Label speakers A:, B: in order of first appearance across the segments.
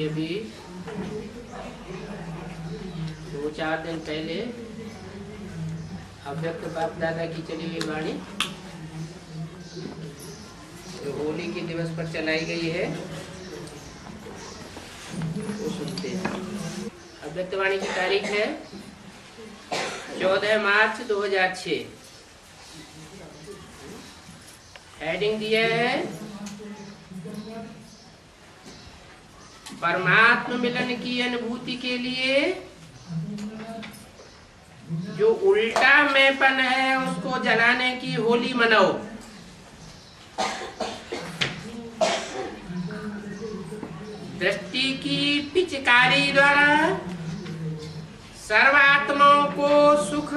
A: अभी 2-4 दिन पहले अव्यक्त बाप दादा की चली हुई वाणी जो होली के दिवस पर चलाई गई है वो सुनते हैं। अव्यक्त वाणी की तारीख है 14 मार्च 2006। हेडिंग दिया है परमात्मा मिलन की अनुभूति के लिए जो उल्टा मैंपन है उसको जलाने की होली मनाओ। दृष्टि की पिचकारी द्वारा सर्वात्माओं को सुख,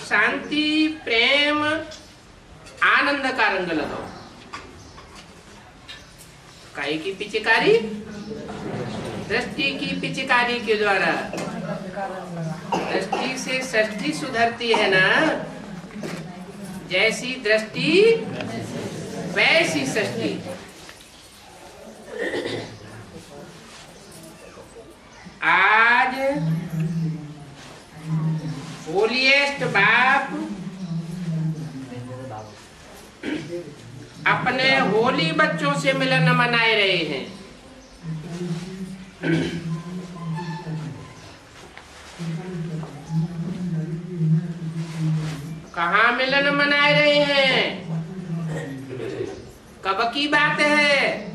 A: शांति, प्रेम, आनंद का रंग लगाओ। काहे की पिचकारी? दृष्टि की पिचकारी के द्वारा। दृष्टि से सृष्टि सुधरती है ना, जैसी दृष्टि वैसी सृष्टि। आज होलीएस्ट बाप अपने होली बच्चों से मिलन मनाए रहे हैं। कहाँ मिलन मनाए रहे हैं? कब की बात है?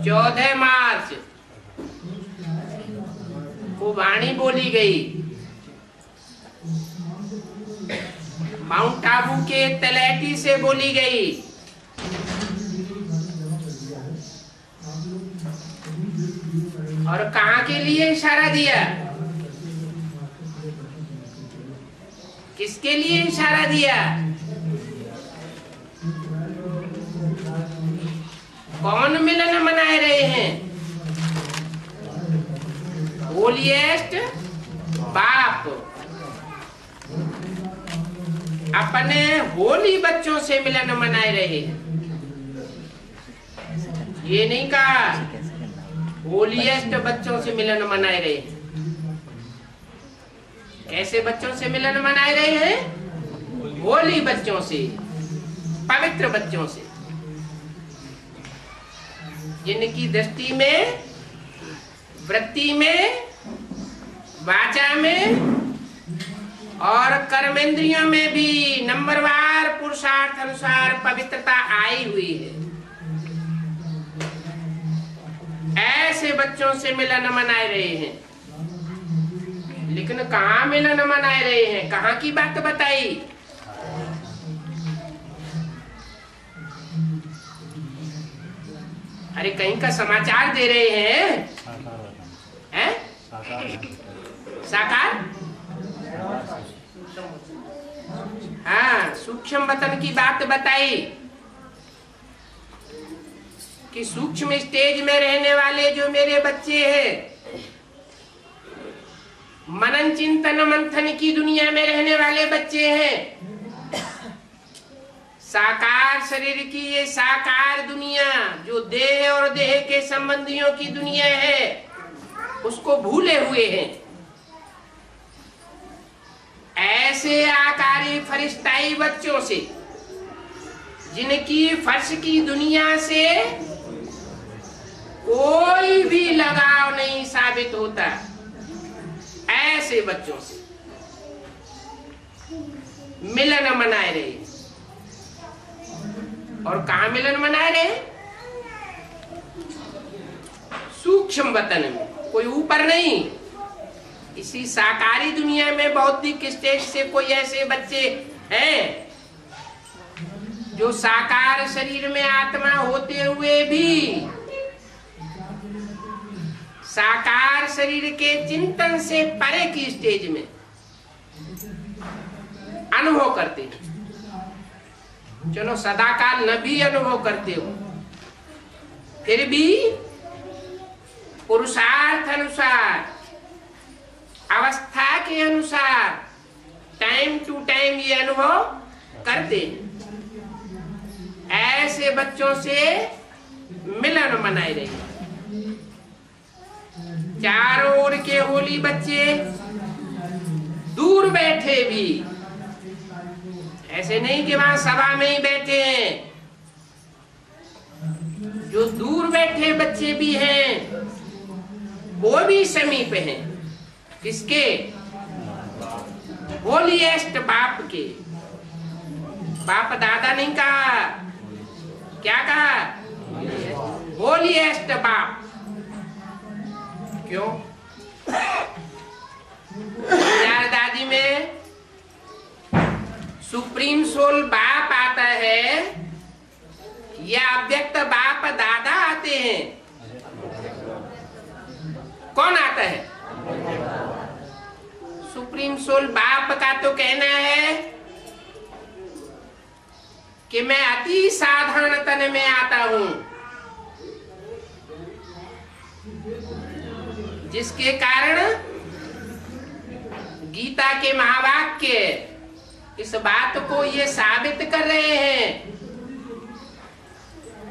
A: 14 मार्च को वाणी बोली गई। माउंट आबू के तलैटी से बोली गई। और कहाँ के लिए इशारा दिया? किसके लिए इशारा दिया? कौन मिलन मनाए रहे हैं? होलीएस्ट बाप अपने होली बच्चों से मिलन मनाए रहे हैं। ये नहीं कहा होलीएस्ट बच्चों से मिलन मनाए रहे हैं। कैसे बच्चों से मिलन मनाए रहे हैं? होली बच्चों से, पवित्र बच्चों से, जिनकी दृष्टि में, वृत्ति में, वाचा में और कर्मेंद्रियों में भी नंबरवार पुरुषार्थ अनुसार पवित्रता आई हुई है। ऐसे बच्चों से मिलन मनाए रहे हैं। लेकिन कहाँ मिलन मनाए रहे हैं? कहाँ की बात बताई? अरे कहीं का समाचार दे रहे हैं? हैं? साकार? हाँ, सूक्ष्म वतन की बात बताई कि सूक्ष्म स्टेज में रहने वाले जो मेरे बच्चे हैं, मनन चिंतन मंथन की दुनिया में रहने वाले बच्चे हैं, साकार शरीर की ये साकार दुनिया जो देह और देह के संबंधियों की दुनिया है उसको भूले हुए हैं। ऐसे आकारी फरिश्ताई बच्चों से, जिनकी फर्श की दुनिया से कोई भी लगाव नहीं साबित होता, ऐसे बच्चों से मिलन मनाए रहे। और कहाँ मिलन मनाए रहे? सूक्ष्म वतन में, कोई ऊपर नहीं। इसी साकारी दुनिया में बौद्धिक स्टेज से कोई ऐसे बच्चे हैं जो साकार शरीर में आत्मा होते हुए भी साकार शरीर के चिंतन से परे की स्टेज में अनुभव करते हैं। चलो सदाकाल न भी अनुभव करते हो, फिर भी पुरुषार्थ अनुसार, अवस्था के अनुसार, टाइम टू टाइम ये अनुभव करते हैं। ऐसे बच्चों से मिलन मनाई रही है। चारों ओर के होली बच्चे दूर बैठे भी, ऐसे नहीं कि वहां सभा में ही बैठे हैं, जो दूर बैठे बच्चे भी हैं वो भी समीप हैं। किसके? होलीएस्ट बाप के। बाप दादा नहीं कहा, क्या कहा? होलीएस्ट बाप। क्यों? दादी में सुप्रीम सोल बाप आता है या अव्यक्त बाप दादा आते हैं? कौन आता है? सुप्रीम सोल बाप का तो कहना है कि मैं अति साधारण तन में आता हूं, जिसके कारण गीता के महावाक्य इस बात को ये साबित कर रहे हैं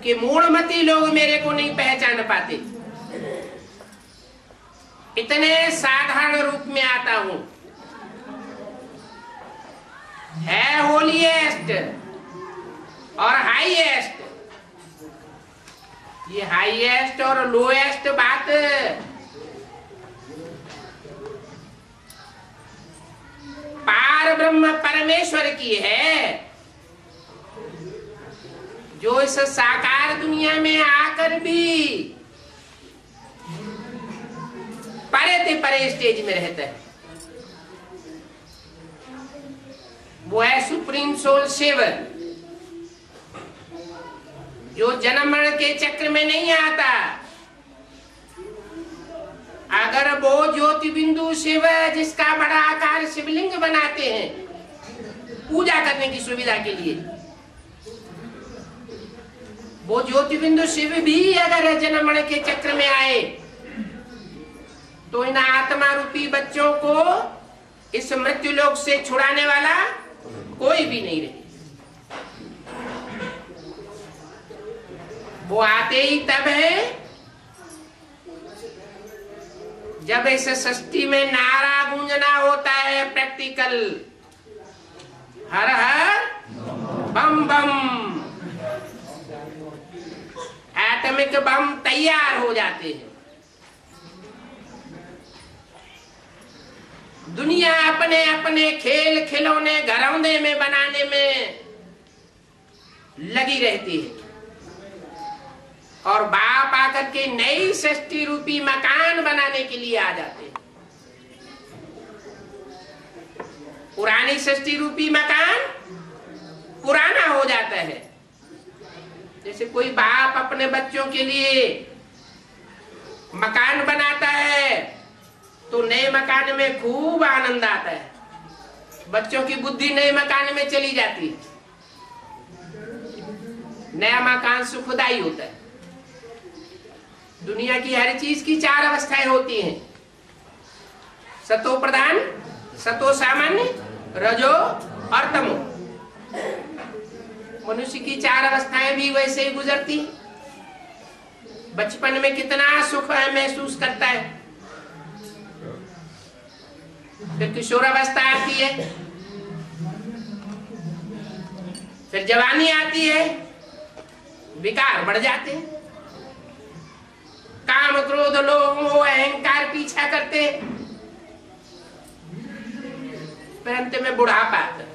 A: कि मूढ़मती लोग मेरे को नहीं पहचान पाते। इतने साधारण रूप में आता हूं। है होलीएस्ट और हाईएस्ट। ये हाईएस्ट और लोएस्ट बात पार ब्रह्म परमेश्वर की है, जो इस साकार दुनिया में आकर भी परे ते परे स्टेज में रहता है। वो है सुप्रीम सोल शिव, जो जन्म मरण के चक्र में नहीं आता। अगर वो ज्योति बिंदु शिव, जिसका बड़ा आकार शिवलिंग बनाते हैं पूजा करने की सुविधा के लिए, वो ज्योति बिंदु शिव भी अगर जन्म मरण के चक्र में आए तो इन आत्मा रूपी बच्चों को इस मृत्यु लोक से छुड़ाने वाला कोई भी नहीं रहे। वो आते ही तब है जब इस सृष्टि में नारा गूंजना होता है, प्रैक्टिकल हर हर बम बम, एटॉमिक बम तैयार हो जाते हैं। दुनिया अपने अपने खेल खिलौने घरौंदे में बनाने में लगी रहती है और बाप आकर के नई सृष्टि रूपी मकान बनाने के लिए आ जाते हैं। पुरानी सृष्टि रूपी मकान पुराना हो जाता है। जैसे कोई बाप अपने बच्चों के लिए मकान बनाता है तो नए मकान में खूब आनंद आता है, बच्चों की बुद्धि नए मकान में चली जाती है। नया मकान सुखदाई होता है। दुनिया की हर चीज की चार अवस्थाएं होती हैं, सतो प्रधान, सतो सामान्य, रजो और तमो। मनुष्य की चार अवस्थाएं भी वैसे ही गुजरती हैं। बचपन में कितना सुख महसूस करता है, फिर किशोरावस्था आती है, फिर जवानी आती है, विकार बढ़ जाते हैं, काम क्रोध लोभ मोह अहंकार पीछा करते हैं, फिर अंत में बुढ़ापा आता है।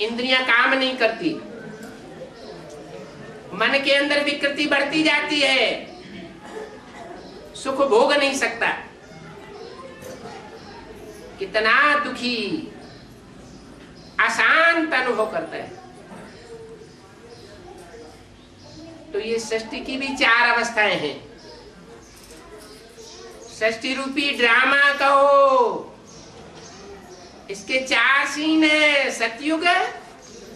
A: इंद्रियां काम नहीं करती, मन के अंदर विकृति बढ़ती जाती है, सुख भोग नहीं सकता, कितना दुखी अशांत अनुभव करता है। तो ये सृष्टि की भी चार अवस्थाएं हैं। सृष्टि रूपी ड्रामा कहो, इसके चार सीन है। सतयुग,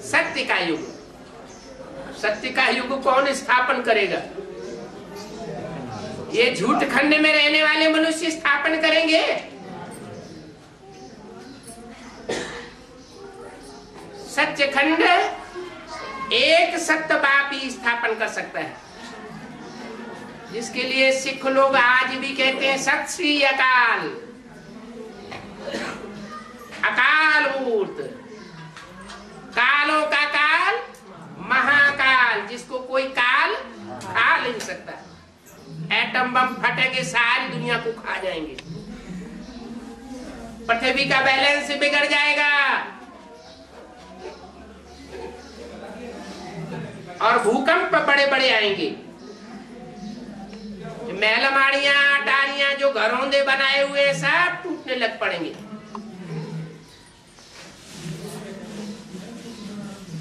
A: सत्य का युग। सत्य का युग कौन स्थापन करेगा? ये झूठ खंड में रहने वाले मनुष्य स्थापन करेंगे। सच्च खंड एक सत्य बाप ही स्थापन कर सकता है, जिसके लिए सिख लोग आज भी कहते हैं सत श्री अकाल, अकाल मूर्त, कालों का काल, महाकाल, जिसको कोई काल खा नहीं सकता। एटम बम फटेंगे, सारी दुनिया को खा जाएंगे, पृथ्वी का बैलेंस बिगड़ जाएगा और भूकंप बड़े बड़े आएंगे। महलमाड़ियां, अटारियां, जो घरौंदे बनाए हुए सब टूटने लग पड़ेंगे,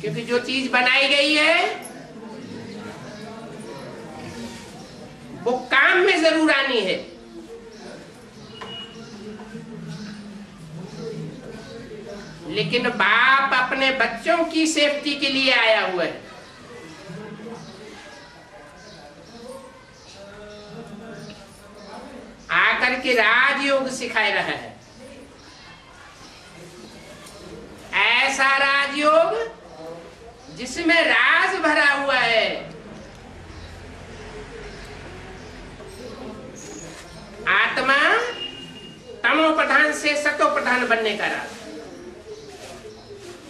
A: क्योंकि जो चीज बनाई गई है वो काम में जरूर आनी है। लेकिन बाप अपने बच्चों की सेफ्टी के लिए आया हुआ है। आकर के राजयोग सिखाए रहा है, ऐसा राजयोग जिसमें राज भरा हुआ है। आत्मा तमो प्रधान से सतो प्रधान बनने का राज।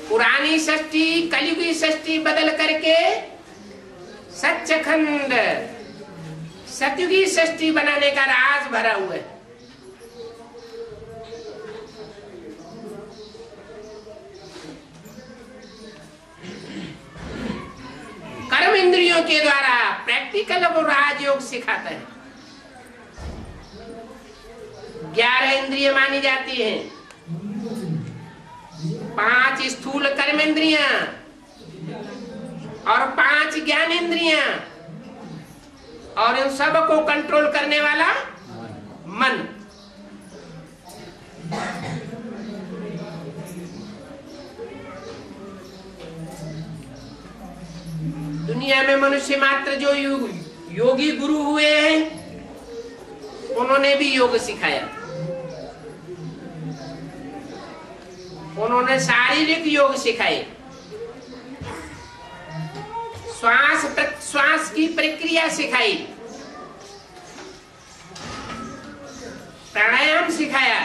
A: पुरानी सृष्टि, कलयुगी सृष्टि बदल करके सच्चखंड सतयुगी सृष्टि बनाने का राज भरा हुआ है। कर्म इंद्रियों के द्वारा प्रैक्टिकल वो राजयोग सिखाता है। 11 इंद्रिय मानी जाती हैं, 5 स्थूल कर्म इंद्रियां और 5 ज्ञान इंद्रियां, और इन सब को कंट्रोल करने वाला मन। दुनिया में मनुष्य मात्र जो योगी गुरु हुए हैं, उन्होंने भी योग सिखाया। उन्होंने शारीरिक योग सिखाए, श्वास प्रश्वास की प्रक्रिया सिखाई, प्राणायाम सिखाया,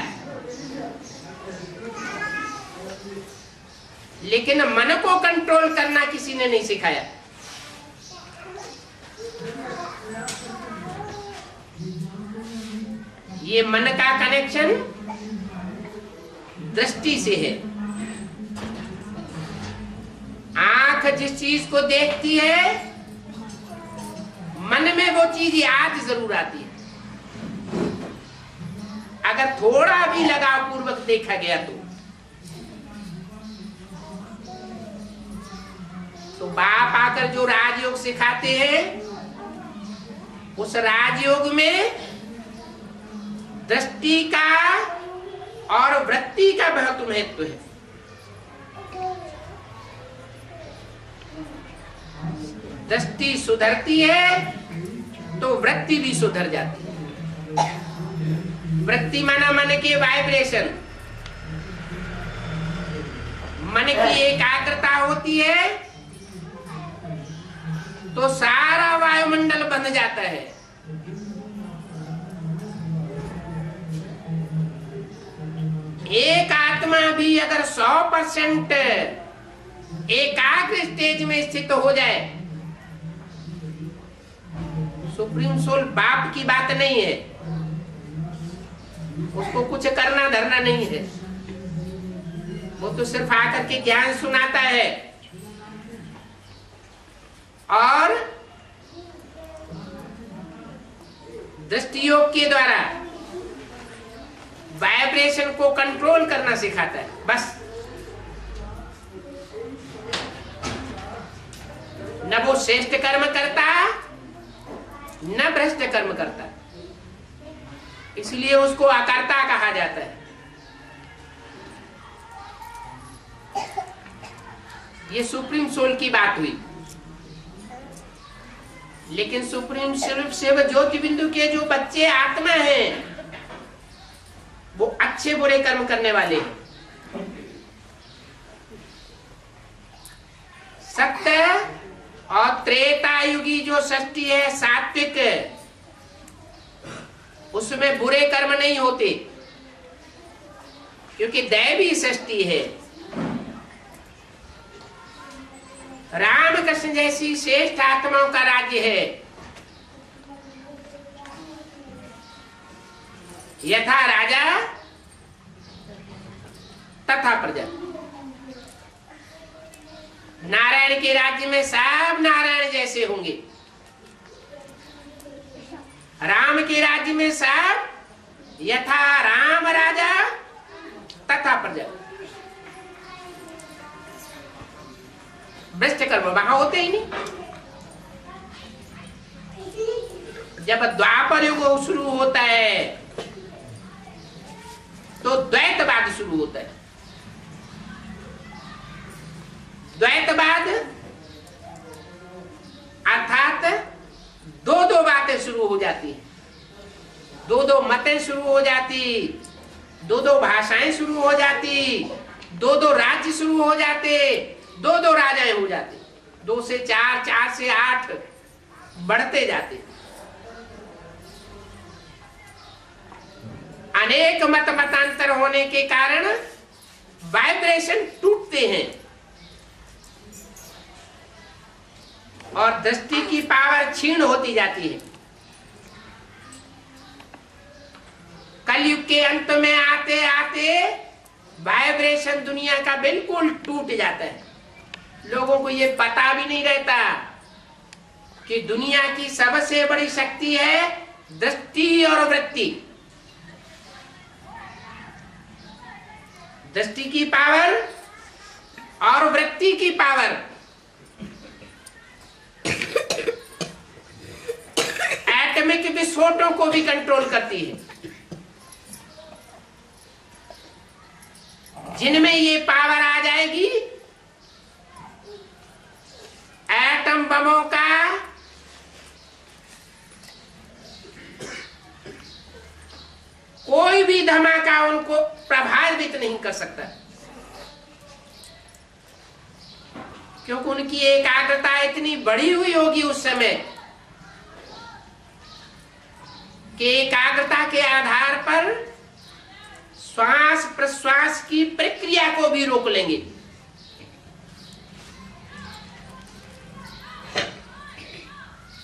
A: लेकिन मन को कंट्रोल करना किसी ने नहीं सिखाया। ये मन का कनेक्शन दृष्टि से है। आंख जिस चीज को देखती है, मन में वो चीज याद जरूर आती है, अगर थोड़ा भी लगाव पूर्वक देखा गया तो बाप आकर जो राजयोग सिखाते हैं, उस राजयोग में दृष्टि का और वृत्ति का बहुत महत्व है। दृष्टि सुधरती है तो वृत्ति भी सुधर जाती है। वृत्ति माना मन के वाइब्रेशन, मन की एकाग्रता होती है तो सारा वायुमंडल बन जाता है। एक आत्मा भी अगर 100% एकाग्र स्टेज में स्थित हो जाए, सुप्रीम सोल बाप की बात नहीं है, उसको कुछ करना धरना नहीं है, वो तो सिर्फ आकर के ज्ञान सुनाता है और दृष्टि योग के द्वारा वाइब्रेशन को कंट्रोल करना सिखाता है। बस न वो श्रेष्ठ कर्म करता न भ्रष्ट कर्म करता, इसलिए उसको अकर्ता कहा जाता है। ये सुप्रीम सोल की बात हुई। लेकिन सुप्रीम सोल शिव ज्योति बिंदु के जो बच्चे आत्मा हैं, वो अच्छे बुरे कर्म करने वाले हैं। सत्य और त्रेता युगी जो षष्ठी है सात्विक, उसमें बुरे कर्म नहीं होते, क्योंकि दैवी षष्ठी है। रामकृष्ण जैसी श्रेष्ठ आत्माओं का राज्य है। यथा राजा तथा प्रजा। नारायण के राज्य में सब नारायण जैसे होंगे, राम के राज्य में सब यथा राम राजा तथा प्रजा। भ्रष्ट कर्म वहां होते ही नहीं। जब द्वापर युग शुरू होता है तो द्वैतवाद शुरू होता है। द्वैतवाद अर्थात दो बातें शुरू हो जाती है, दो मतें शुरू हो जाती, दो भाषाएं शुरू हो जाती, दो राज्य शुरू हो जाते, दो राजाएं हो जाते, 2 से 4, 4 से 8 बढ़ते जाते। अनेक मतांतर होने के कारण वाइब्रेशन टूटते हैं और दृष्टि की पावर क्षीण होती जाती है। कलयुग के अंत में आते आते वाइब्रेशन दुनिया का बिल्कुल टूट जाता है। लोगों को ये पता भी नहीं रहता कि दुनिया की सबसे बड़ी शक्ति है दृष्टि और वृत्ति। दृष्टि की पावर और वृत्ति की पावर एटॉमिक विस्फोटों को भी कंट्रोल करती है। जिनमें ये पावर आ जाएगी, एटम बमों का कोई भी धमाका उनको प्रभावित नहीं कर सकता, क्योंकि उनकी एकाग्रता इतनी बढ़ी हुई होगी उस समय कि एकाग्रता के आधार पर श्वास प्रश्वास की प्रक्रिया को भी रोक लेंगे।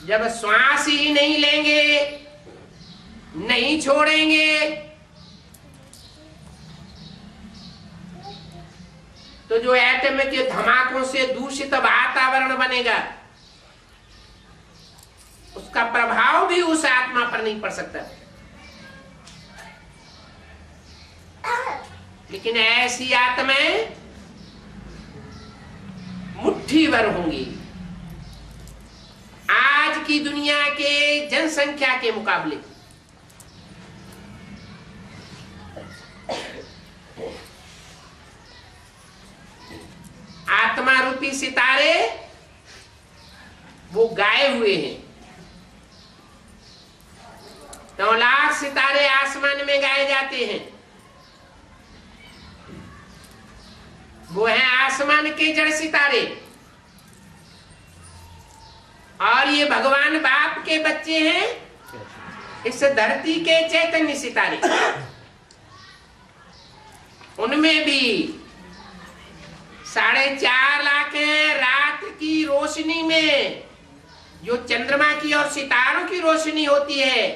A: जब श्वास ही नहीं लेंगे, नहीं छोड़ेंगे, तो जो एटम के धमाकों से दूषित वातावरण बनेगा, उसका प्रभाव भी उस आत्मा पर नहीं पड़ सकता। लेकिन ऐसी आत्माएं मुट्ठी भर होंगी आज की दुनिया के जनसंख्या के मुकाबले। आत्मा रूपी सितारे वो गाए हुए हैं। 9 लाख सितारे आसमान में गाए जाते हैं। वो हैं आसमान के जड़ सितारे, और ये भगवान बाप के बच्चे हैं इस धरती के चैतन्य सितारे। उनमें भी 4.5 लाख हैं रात की रोशनी में, जो चंद्रमा की और सितारों की रोशनी होती है।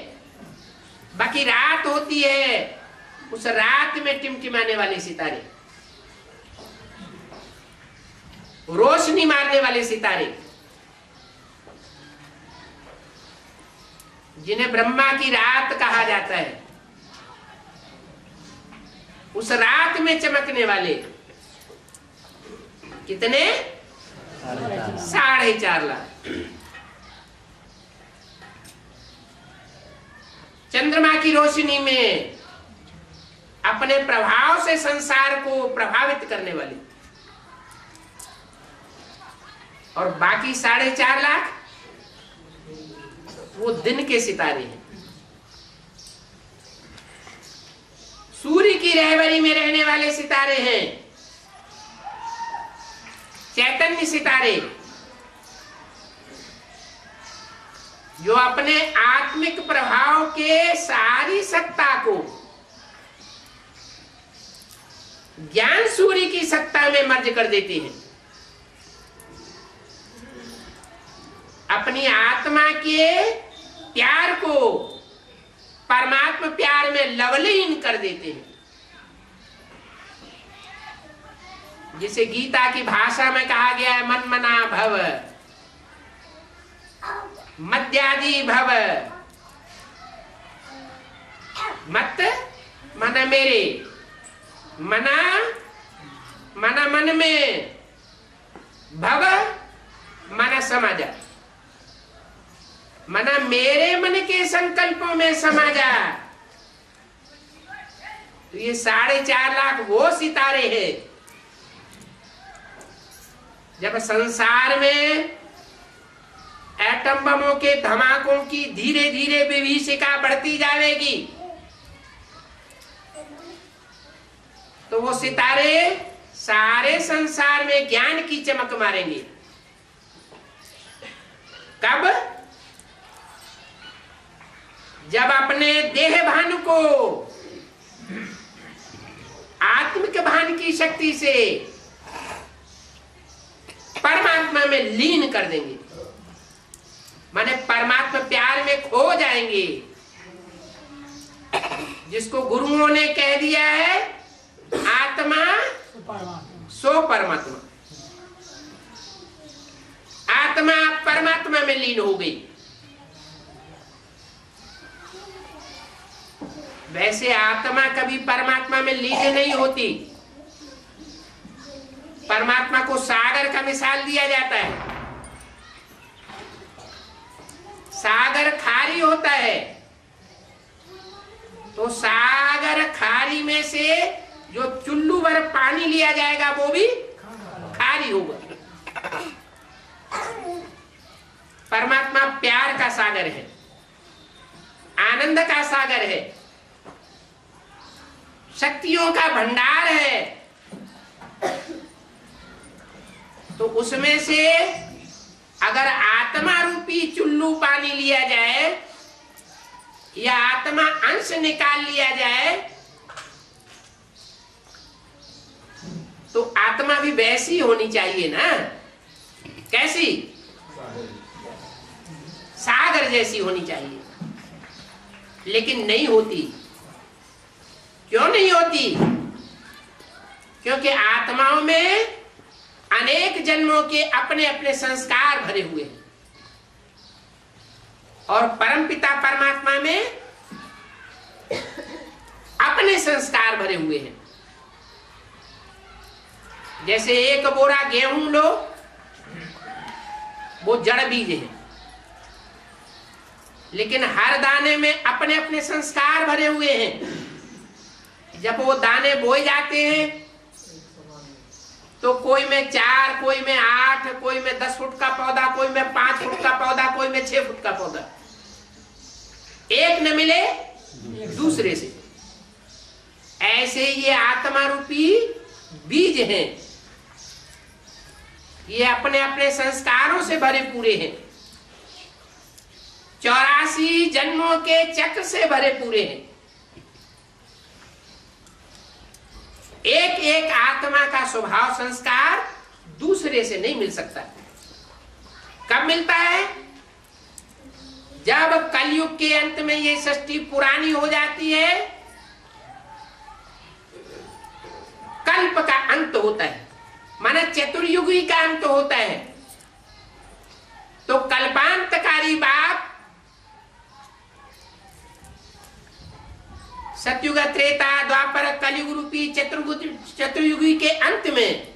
A: बाकी रात होती है, उस रात में टिमटिमाने वाले सितारे, रोशनी मारने वाले सितारे, जिन्हें ब्रह्मा की रात कहा जाता है। उस रात में चमकने वाले कितने? 4.5 लाख। चंद्रमा की रोशनी में अपने प्रभाव से संसार को प्रभावित करने वाले, और बाकी 4.5 लाख वो दिन के सितारे हैं। सूर्य की रहबरी में रहने वाले सितारे हैं। चैतन्य सितारे जो अपने आत्मिक प्रभाव के सारी सत्ता को ज्ञान सूर्य की सत्ता में मर्ज कर देते हैं, अपनी आत्मा के प्यार को परमात्मा प्यार में लवलीन कर देते हैं। जिसे गीता की भाषा में कहा गया है, मन मना भव, मद्यादि भव, मत मन मेरे, मना मना मन में, भव मना समझ, मना मेरे मन के संकल्पों में समा जा। तो ये 4.5 लाख वो सितारे हैं। जब संसार में एटम बमों के धमाकों की धीरे धीरे विभीषिका बढ़ती जाएगी, तो वो सितारे सारे संसार में ज्ञान की चमक मारेंगे। कब? जब अपने देह भान को आत्मिक भान की शक्ति से परमात्मा में लीन कर देंगे, माने परमात्मा प्यार में खो जाएंगे। जिसको गुरुओं ने कह दिया है आत्मा सो परमात्मा, आत्मा परमात्मा में लीन हो गई। वैसे आत्मा कभी परमात्मा में लीन नहीं होती। परमात्मा को सागर का मिसाल दिया जाता है। सागर खारी होता है, तो सागर खारी में से जो चुल्लू भर पानी लिया जाएगा वो भी खारी होगा। परमात्मा प्यार का सागर है, आनंद का सागर है, शक्तियों का भंडार है। तो उसमें से अगर आत्मा रूपी चुल्लू पानी लिया जाए या आत्मा अंश निकाल लिया जाए, तो आत्मा भी वैसी होनी चाहिए ना। कैसी? सागर जैसी होनी चाहिए, लेकिन नहीं होती। क्यों नहीं होती? क्योंकि आत्माओं में अनेक जन्मों के अपने अपने संस्कार भरे हुए हैं और परमपिता परमात्मा में अपने संस्कार भरे हुए हैं। जैसे एक बोरा गेहूं लो, वो जड़ बीज है, लेकिन हर दाने में अपने अपने संस्कार भरे हुए हैं। जब वो दाने बोए जाते हैं तो कोई में 4, कोई में 8, कोई में 10 फुट का पौधा, कोई में 5 फुट का पौधा, कोई में 6 फुट का पौधा, एक न मिले दूसरे से। ऐसे ये आत्मा रूपी बीज हैं, ये अपने अपने संस्कारों से भरे पूरे हैं, 84 जन्मों के चक्र से भरे पूरे हैं। एक एक आत्मा का स्वभाव संस्कार दूसरे से नहीं मिल सकता। कब मिलता है? जब कलयुग के अंत में ये सृष्टि पुरानी हो जाती है, कल्प का अंत होता है, माना चतुर्युगी का अंत होता है। तो कल्पांतकारी बाप सतयुग, त्रेता, द्वापर, कलयुग रूपी चतुर्युगी के अंत में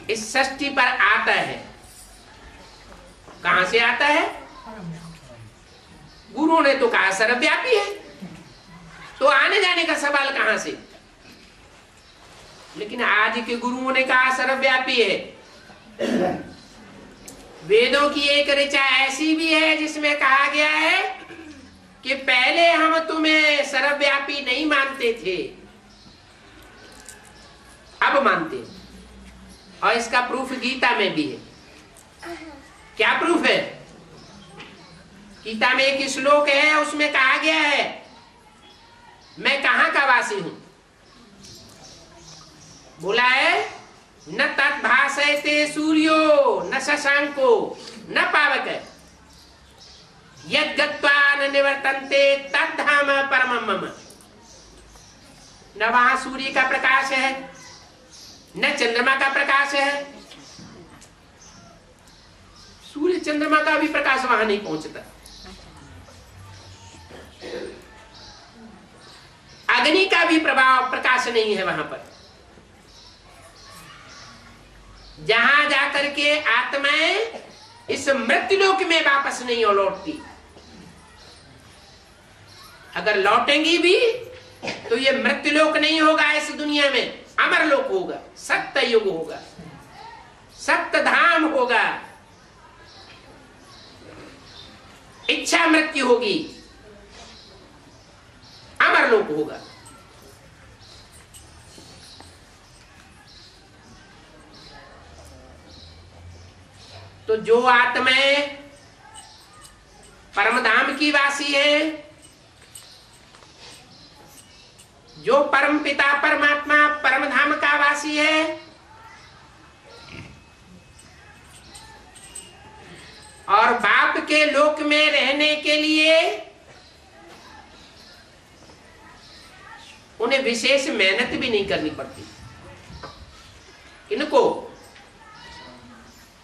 A: इस सृष्टि पर आता है। कहां से आता है? गुरुओं ने तो कहा सर्वव्यापी है, तो आने जाने का सवाल कहां से? लेकिन आज के गुरुओं ने कहा सर्वव्यापी है। वेदों की एक ऋचा ऐसी भी है जिसमें कहा गया है कि पहले हम तुम्हें सर्वव्यापी नहीं मानते थे, अब मानते। और इसका प्रूफ गीता में भी है। क्या प्रूफ है? गीता में एक श्लोक है, उसमें कहा गया है मैं कहां का वासी हूं। बोला है न तद्भासयते सूर्यो न शशांको न पावक यद् गत्वा न निवर्तन्ते तद्धाम परमं मम। न वहां सूर्य का प्रकाश है, न चंद्रमा का प्रकाश है। सूर्य चंद्रमा का भी प्रकाश वहां नहीं पहुंचता। अग्नि का भी प्रकाश नहीं है वहां पर। जहां जाकर के आत्माएं इस मृत्युलोक में वापस नहीं लौटती। अगर लौटेंगी भी तो ये मृत्युलोक नहीं होगा, इस दुनिया में अमरलोक होगा, सत्य युग होगा, सत्य धाम होगा, इच्छा मृत्यु होगी, अमरलोक होगा। तो जो आत्माएं परमधाम की वासी है, जो परम पिता परमात्मा परमधाम का वासी है, और बाप के लोक में रहने के लिए उन्हें विशेष मेहनत भी नहीं करनी पड़ती। इनको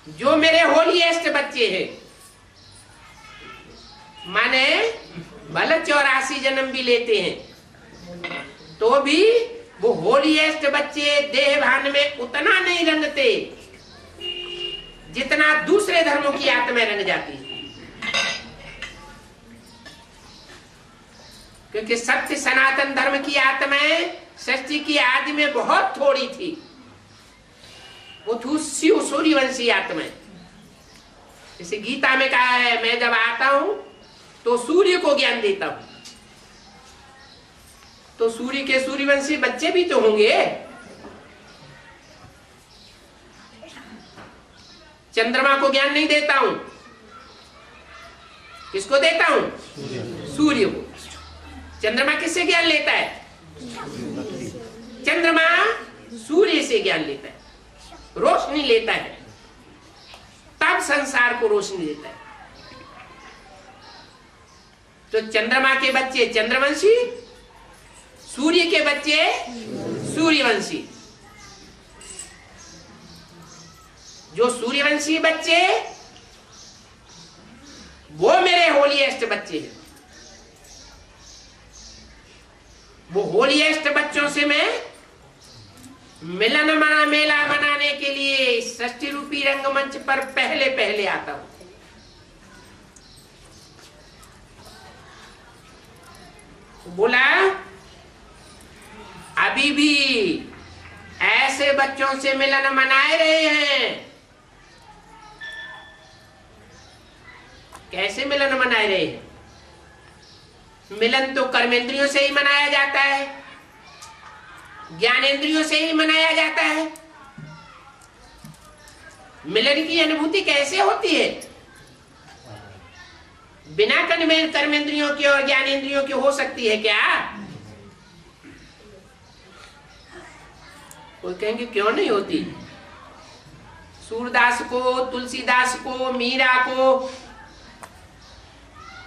A: जो मेरे होलीएस्ट बच्चे हैं, माने भले 84 जन्म भी लेते हैं तो भी वो होलीएस्ट बच्चे देह भान में उतना नहीं रंगते जितना दूसरे धर्मों की आत्माएं रंग जाती है। क्योंकि सत्य सनातन धर्म की आत्माएं सृष्टि की आदि में बहुत थोड़ी थी। वो थी शिव सूर्यवंशी आत्माएं। जैसे गीता में कहा है मैं जब आता हूं तो सूर्य को ज्ञान देता हूं। तो सूर्य के सूर्यवंशी बच्चे भी तो होंगे। चंद्रमा को ज्ञान नहीं देता हूं, किसको देता हूं? सूर्य को। चंद्रमा किससे ज्ञान लेता है? चंद्रमा सूर्य से ज्ञान लेता है, रोशनी लेता है, तब संसार को रोशनी देता है। तो चंद्रमा के बच्चे चंद्रवंशी, सूर्य के बच्चे सूर्यवंशी। जो सूर्यवंशी बच्चे वो मेरे होलीएस्ट बच्चे हैं। वो होलीएस्ट बच्चों से मैं मिलन मेला मनाने के लिए सृष्टि रूपी रंगमंच पर पहले पहले आता हूं। बोला अभी भी ऐसे बच्चों से मिलन मनाए रहे हैं। कैसे मिलन मनाए रहे हैं? मिलन तो कर्मेंद्रियों से ही मनाया जाता है, ज्ञानेंद्रियों से ही मनाया जाता है। मिलन की अनुभूति कैसे होती है? बिना कर्मेंद्रियों की और ज्ञानेंद्रियों की हो सकती है क्या? कोई कहेंगे क्यों नहीं होती। सूरदास को, तुलसीदास को, मीरा को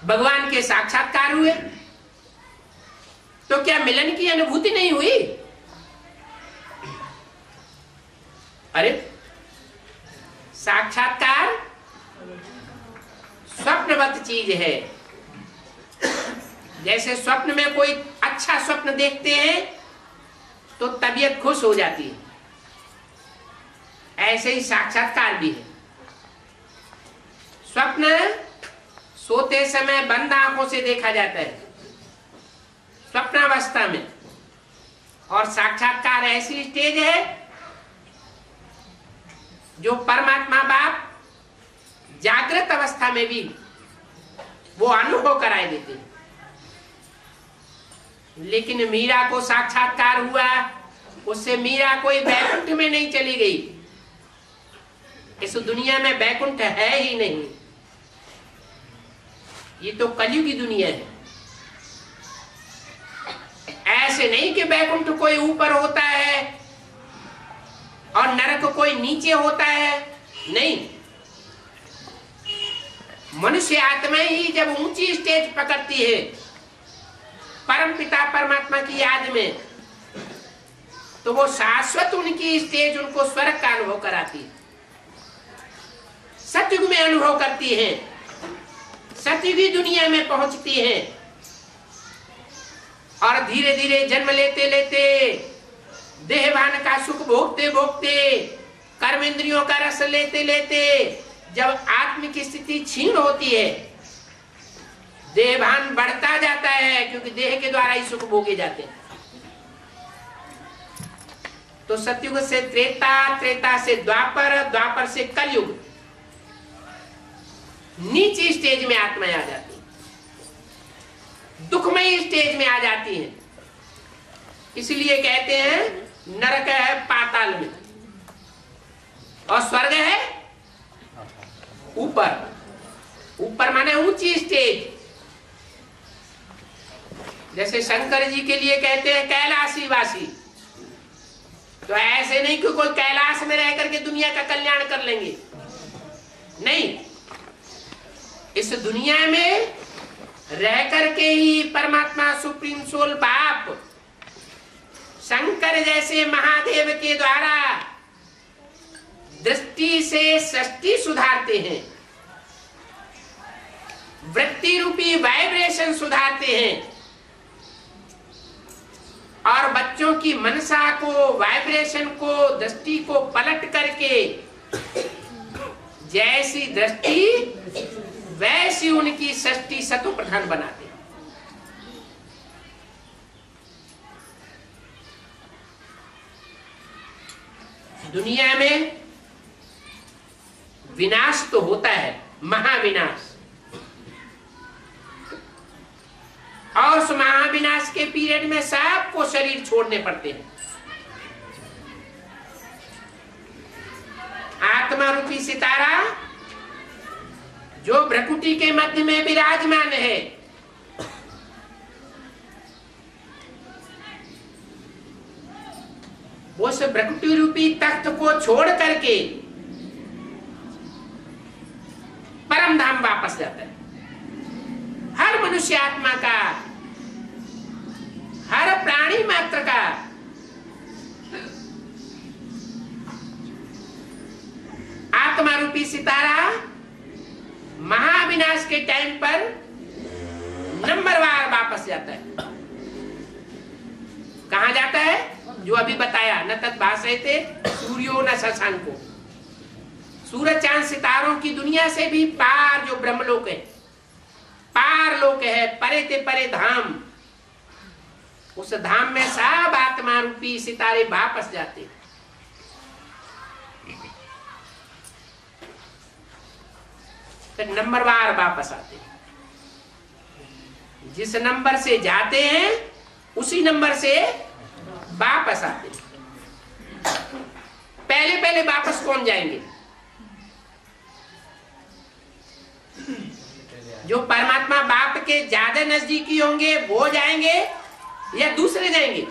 A: भगवान के साक्षात्कार हुए तो क्या मिलन की अनुभूति नहीं हुई? अरे साक्षात्कार स्वप्नवत चीज है। जैसे स्वप्न में कोई अच्छा स्वप्न देखते हैं तो तबीयत खुश हो जाती है, ऐसे ही साक्षात्कार भी है। स्वप्न सोते समय बंद आंखों से देखा जाता है स्वप्नावस्था में, और साक्षात्कार ऐसी स्टेज है जो परमात्मा बाप जागृत अवस्था में भी वो अनुभव कराए देते हैं। लेकिन मीरा को साक्षात्कार हुआ, उससे मीरा कोई वैकुंठ में नहीं चली गई, इस दुनिया में वैकुंठ है ही नहीं। ये तो कलयुग की दुनिया है। ऐसे नहीं कि वैकुंठ कोई ऊपर होता है और नरक कोई नीचे होता है, नहीं। मनुष्य आत्मा ही जब ऊंची स्टेज पकड़ती है परम पिता परमात्मा की याद में, तो वो शाश्वत उनकी स्टेज उनको स्वर्ग का अनुभव कराती है, सतयुग में अनुभव करती है, सतयुगी दुनिया में पहुंचती है। और धीरे धीरे जन्म लेते लेते देहभान का सुख भोगते भोगते कर्म इंद्रियों का रस लेते लेते जब आत्म की स्थिति क्षीण होती है, देहभान बढ़ता जाता है, क्योंकि देह के द्वारा ही सुख भोगे जाते हैं। तो सतयुग से त्रेता, त्रेता से द्वापर, द्वापर से कलयुग, नीची स्टेज में आत्माएं आ जाती है, दुखमयी स्टेज में आ जाती है। इसलिए कहते हैं नरक है पाताल में और स्वर्ग है ऊपर। ऊपर माने ऊंची स्टेज। जैसे शंकर जी के लिए कहते हैं कैलाशी वासी, तो ऐसे नहीं कि कोई कैलाश में रह करके दुनिया का कल्याण कर लेंगे, नहीं। इस दुनिया में रह करके ही परमात्मा सुप्रीम सोल बाप शंकर जैसे महादेव के द्वारा दृष्टि से सृष्टि सुधारते हैं, वृत्ति रूपी वाइब्रेशन सुधारते हैं, और बच्चों की मनसा को, वाइब्रेशन को, दृष्टि को पलट करके जैसी दृष्टि वैसी उनकी सृष्टि सतो प्रधान बनाते हैं। दुनिया में विनाश तो होता है, महाविनाश, और उस महाविनाश के पीरियड में सबको शरीर छोड़ने पड़ते हैं। आत्मा रूपी सितारा जो भ्रकुटी के मध्य में विराजमान है, उस भ्रकुटी रूपी तख्त को छोड़ करके परम धाम वापस जाता है। हर मनुष्य आत्मा का, हर प्राणी मात्र का आत्मा रूपी सितारा महाविनाश के टाइम पर नंबरवार वापस जाता है। कहां जाता है? जो अभी बताया, न तत् भासयते सूर्यो न शशांको। सूरज चांद सितारों की दुनिया से भी पार जो ब्रह्मलोक है, पार लोक है, परे ते परे धाम, उस धाम में सब आत्मा रूपी सितारे वापस जाते हैं। नंबरवार वापस आते हैं। जिस नंबर से जाते हैं उसी नंबर से वापस आते हैं। पहले पहले वापस कौन जाएंगे? जो परमात्मा बाप के ज्यादा नजदीकी होंगे वो जाएंगे, या दूसरे जाएंगे?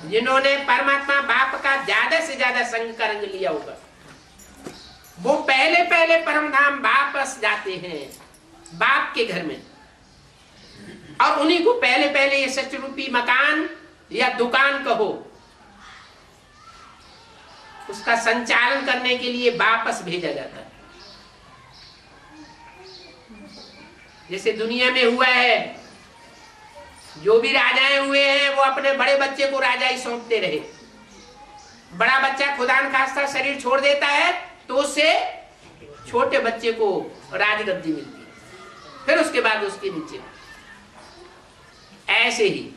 A: जिन्होंने परमात्मा बाप का ज्यादा से ज्यादा संग का रंग लिया होगा, वो पहले पहले परम धाम वापस जाते हैं, बाप के घर में। और उन्हीं को पहले पहले ये सच रूपी मकान या दुकान कहो, उसका संचालन करने के लिए वापस भेजा जाता है। जैसे दुनिया में हुआ है, जो भी राजाएं हुए हैं वो अपने बड़े बच्चे को राजाई सौंपते रहे। बड़ा बच्चा खुदान खास्ता शरीर छोड़ देता है तो उससे छोटे बच्चे को राजगद्दी मिलती है, फिर उसके बाद उसके नीचे। ऐसे ही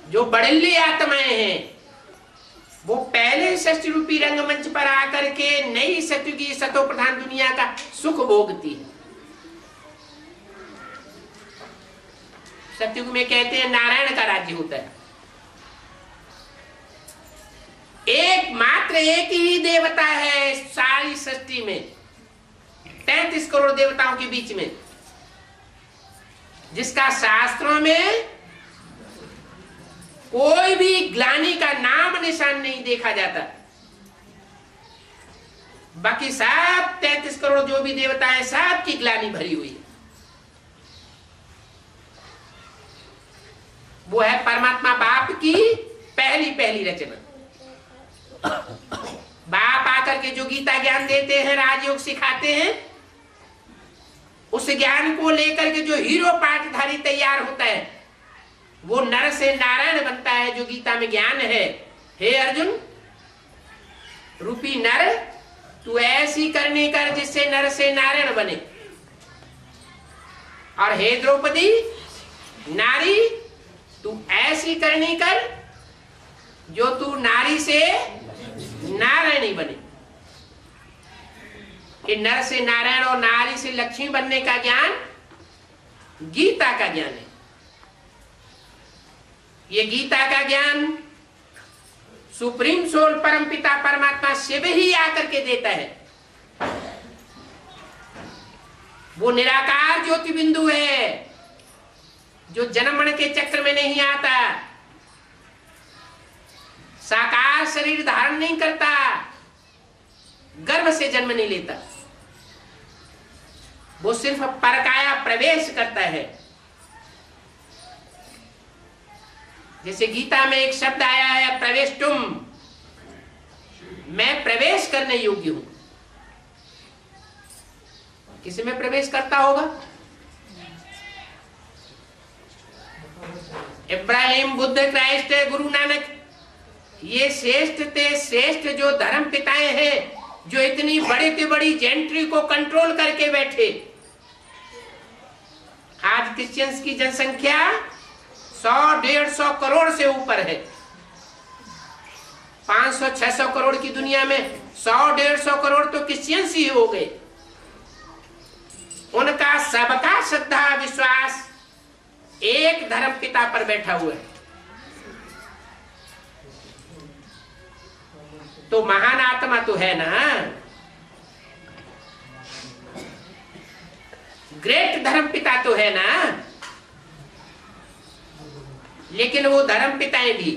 A: जो बड़ल्ले आत्माएं हैं वो पहले सृष्टि रूपी रंगमंच पर आकर के नई सतयुगी सतो प्रधान दुनिया का सुख भोगती है। सतयुग में कहते हैं नारायण का राज्य होता है, एकमात्र एक ही देवता है सारी सृष्टि में, 33 करोड़ देवताओं के बीच में, जिसका शास्त्रों में कोई भी ग्लानि का नाम निशान नहीं देखा जाता। बाकी सब 33 करोड़ जो भी देवता है, सब की ग्लानि भरी हुई है। वो है परमात्मा बाप की पहली पहली रचना। बाप आकर के जो गीता ज्ञान देते हैं, राजयोग सिखाते हैं, उस ज्ञान को लेकर के जो हीरो पाठधारी तैयार होता है, वो नर से नारायण बनता है। जो गीता में ज्ञान है, हे अर्जुन रूपी नर, तू ऐसी करनी कर जिससे नर से नारायण बने, और हे द्रौपदी नारी, तू ऐसी करनी कर जो तू नारी से नारायणी बने। कि नर से नारायण और नारी से लक्ष्मी बनने का ज्ञान गीता का ज्ञान है। ये गीता का ज्ञान सुप्रीम सोल परम पिता परमात्मा शिव ही आकर के देता है। वो निराकार ज्योति बिंदु है, जो जन्म मरण के चक्र में नहीं आता, साकार शरीर धारण नहीं करता, गर्भ से जन्म नहीं लेता। वो सिर्फ परकाया प्रवेश करता है। जैसे गीता में एक शब्द आया है प्रवेष्टुम, मैं प्रवेश करने योग्य हूं। किसी में प्रवेश करता होगा? इब्राहिम, बुद्ध, क्राइस्ट, गुरु नानक, ये श्रेष्ठ थे श्रेष्ठ जो धर्म पिताएं हैं, जो इतनी बड़ी से बड़ी जेंट्री को कंट्रोल करके बैठे। आज क्रिश्चियंस की जनसंख्या 100-150 करोड़ से ऊपर है। 500-600 करोड़ की दुनिया में 100-150 करोड़ तो क्रिश्चियंस ही हो गए। उनका सबका श्रद्धा विश्वास एक धर्म पिता पर बैठा हुआ है। तो महान आत्मा तो है ना, ग्रेट धर्म पिता तो है ना। लेकिन वो धर्म पिताएं भी,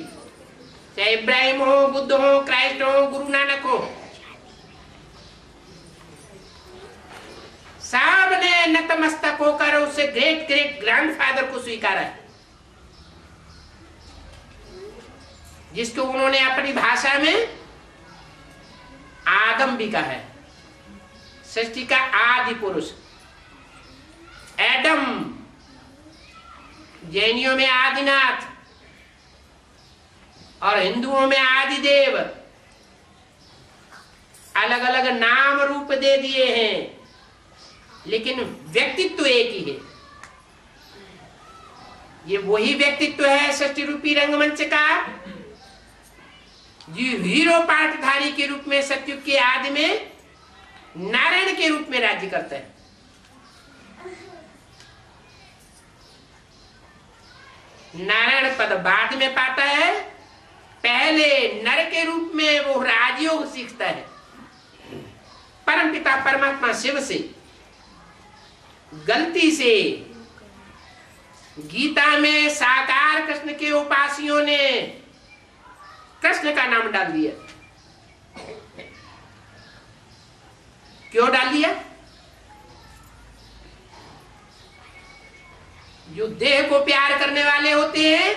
A: चाहे इब्राहिम हो, बुद्ध हो, क्राइस्ट हो, गुरु नानक हो, सब ने नतमस्तक होकर उससे ग्रेट ग्रेट ग्रैंडफादर को स्वीकारा है, जिसको उन्होंने अपनी भाषा में आदम भी कहा है। सृष्टि का आदि पुरुष एडम, जैनियों में आदिनाथ और हिंदुओं में आदिदेव। अलग अलग नाम रूप दे दिए हैं, लेकिन व्यक्तित्व एक ही है। ये वही व्यक्तित्व है सृष्टि रूपी रंगमंच का, जो हीरो पाठधारी के रूप में सतयुग के आदि में नारायण के रूप में राज्य करता है। नारायण पद बाद में पाता है, पहले नर के रूप में वो राजयोग सीखता है परमपिता परमात्मा शिव से। गलती से गीता में साकार कृष्ण के उपासियों ने कृष्ण का नाम डाल दिया। क्यों डाल दिया? जो देह को प्यार करने वाले होते हैं,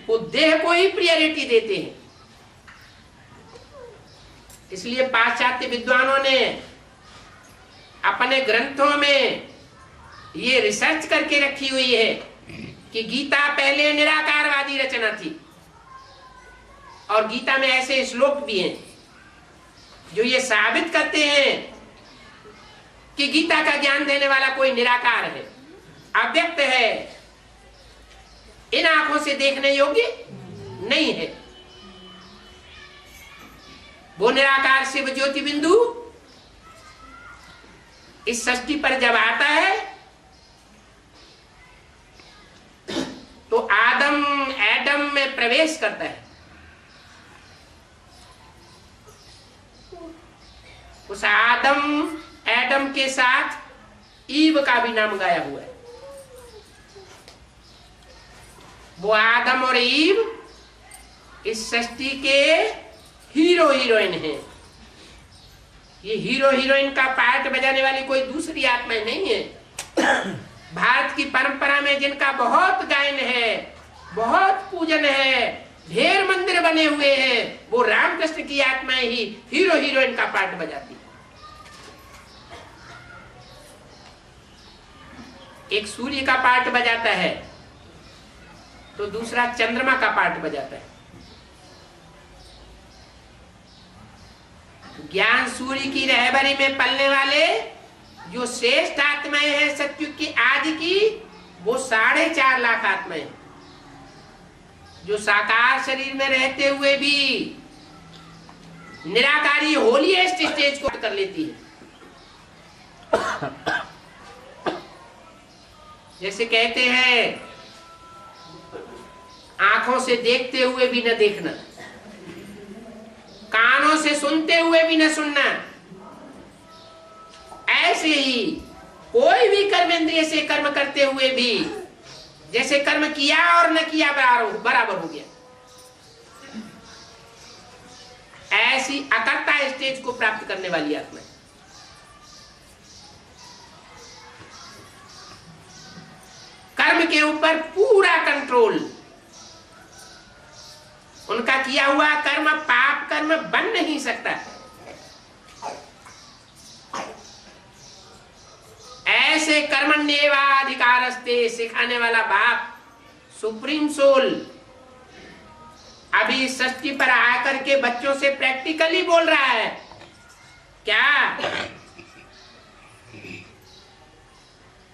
A: वो देह को ही प्रियोरिटी देते हैं। इसलिए पाश्चात्य विद्वानों ने अपने ग्रंथों में ये रिसर्च करके रखी हुई है कि गीता पहले निराकारवादी रचना थी, और गीता में ऐसे श्लोक भी हैं जो ये साबित करते हैं कि गीता का ज्ञान देने वाला कोई निराकार है, अव्यक्त है, इन आंखों से देखने योग्य नहीं है। वो निराकार शिव ज्योति बिंदु इस सृष्टि पर जब आता है तो एडम में प्रवेश करता है। उस एडम के साथ ईव का भी नाम गाया हुआ है। वो आदम और ईव इस सृष्टि के हीरो हीरोइन हैं। ये हीरो हीरोइन का पार्ट बजाने वाली कोई दूसरी आत्माएं नहीं है। भारत की परंपरा में जिनका बहुत गायन है, बहुत पूजन है, ढेर मंदिर बने हुए हैं, वो रामकृष्ण की आत्माएं ही हीरो हीरोइन का पार्ट बजाती है। एक सूर्य का पार्ट बजाता है तो दूसरा चंद्रमा का पार्ट बजाता है। ज्ञान सूर्य की रहबरी में पलने वाले जो श्रेष्ठ आत्माएं हैं सतयुग की आदि की, वो 4.5 लाख आत्माएं जो साकार शरीर में रहते हुए भी निराकारी होलीएस्ट स्टेज को कर लेती है। जैसे कहते हैं आंखों से देखते हुए भी न देखना, कानों से सुनते हुए भी न सुनना, ऐसे ही कोई भी कर्मेंद्रिय से कर्म करते हुए भी जैसे कर्म किया और न किया बराबर हो गया, ऐसी अकर्ता स्टेज को प्राप्त करने वाली आत्मा है। कर्म के ऊपर पूरा कंट्रोल, उनका किया हुआ कर्म पाप कर्म बन नहीं सकता। ऐसे कर्मण्येवाधिकारस्ते सिखाने वाला बाप सुप्रीम सोल अभी सृष्टि पर आकर के बच्चों से प्रैक्टिकली बोल रहा है। क्या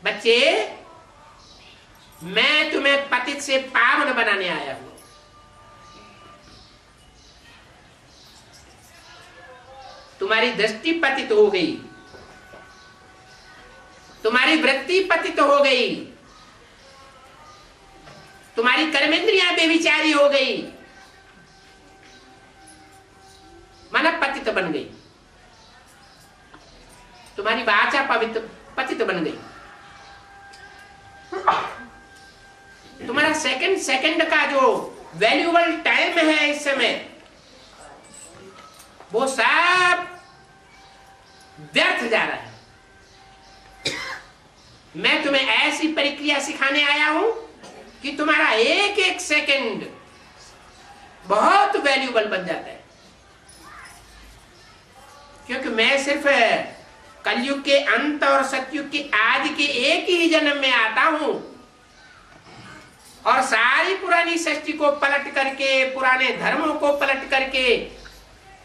A: बच्चे, मैं तुम्हें पतित से पावन बनाने आया हूं। तुम्हारी दृष्टि पतित हो गई, तुम्हारी वृत्ति पतित हो गई, तुम्हारी कर्मेंद्रियां बेविचारी हो गई, मन पतित बन गई, तुम्हारी वाचा पतित बन गई। तुम्हारा सेकंड का जो वैल्यूबल टाइम है इस समय, वो सब व्यर्थ जा रहा है। मैं तुम्हें ऐसी प्रक्रिया सिखाने आया हूं कि तुम्हारा एक एक सेकंड बहुत वैल्यूबल बन जाता है। क्योंकि मैं सिर्फ कलयुग के अंत और सतयुग के आदि के एक ही जन्म में आता हूं और सारी पुरानी सृष्टि को पलट करके, पुराने धर्मों को पलट करके,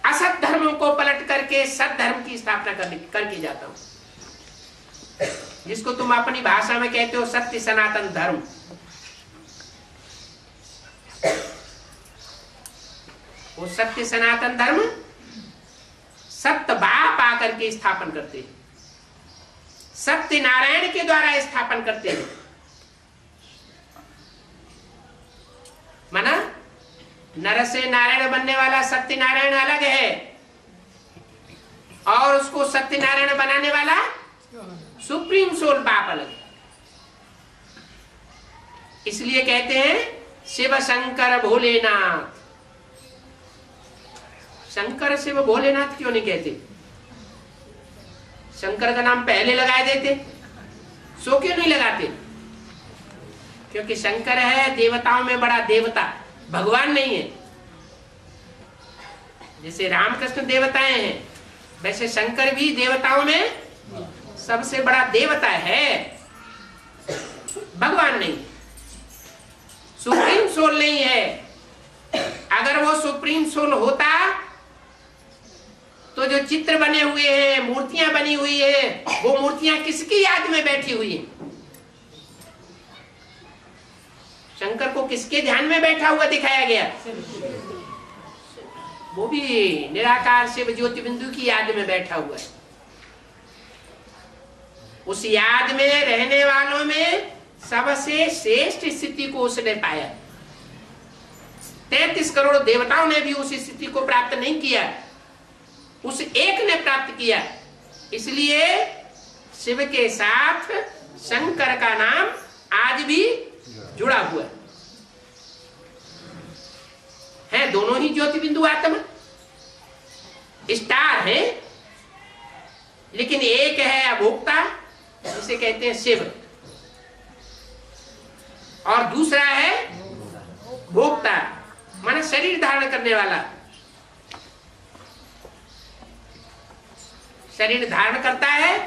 A: असत धर्मों को पलट करके सत धर्म की स्थापना करके जाता हूं, जिसको तुम अपनी भाषा में कहते हो सत्य सनातन धर्म। वो सत्य सनातन धर्म सत्य बाप आकर के स्थापन करते हैं, सत्य नारायण के द्वारा स्थापन करते हैं। माना नर से नारायण बनने वाला सत्य नारायण अलग है और उसको सत्य नारायण बनाने वाला सुप्रीम सोल बाप अलग है। इसलिए कहते हैं शिव शंकर भोलेनाथ। शंकर शिव भोलेनाथ क्यों नहीं कहते? शंकर का नाम पहले लगा देते, सो क्यों नहीं लगाते? क्योंकि शंकर है देवताओं में बड़ा देवता, भगवान नहीं है। जैसे रामकृष्ण देवताएं हैं, वैसे शंकर भी देवताओं में सबसे बड़ा देवता है, भगवान नहीं, सुप्रीम सोल नहीं है। अगर वो सुप्रीम सोल होता तो जो चित्र बने हुए हैं, मूर्तियां बनी हुई है, वो मूर्तियां किसकी याद में बैठी हुई है? शंकर को किसके ध्यान में बैठा हुआ दिखाया गया? वो भी निराकार शिव ज्योति बिंदु की याद में बैठा हुआ है। उस याद में रहने वालों में सबसे श्रेष्ठ स्थिति को उसने पाया। 33 करोड़ देवताओं ने भी उस स्थिति को प्राप्त नहीं किया। उस एक ने प्राप्त किया। इसलिए शिव के साथ शंकर का नाम आज भी जुड़ा हुआ है। दोनों ही ज्योति बिंदु आत्मा स्टार है, लेकिन एक है अभोक्ता जिसे कहते हैं शिव, और दूसरा है भोक्ता माने शरीर धारण करने वाला। शरीर धारण करता है,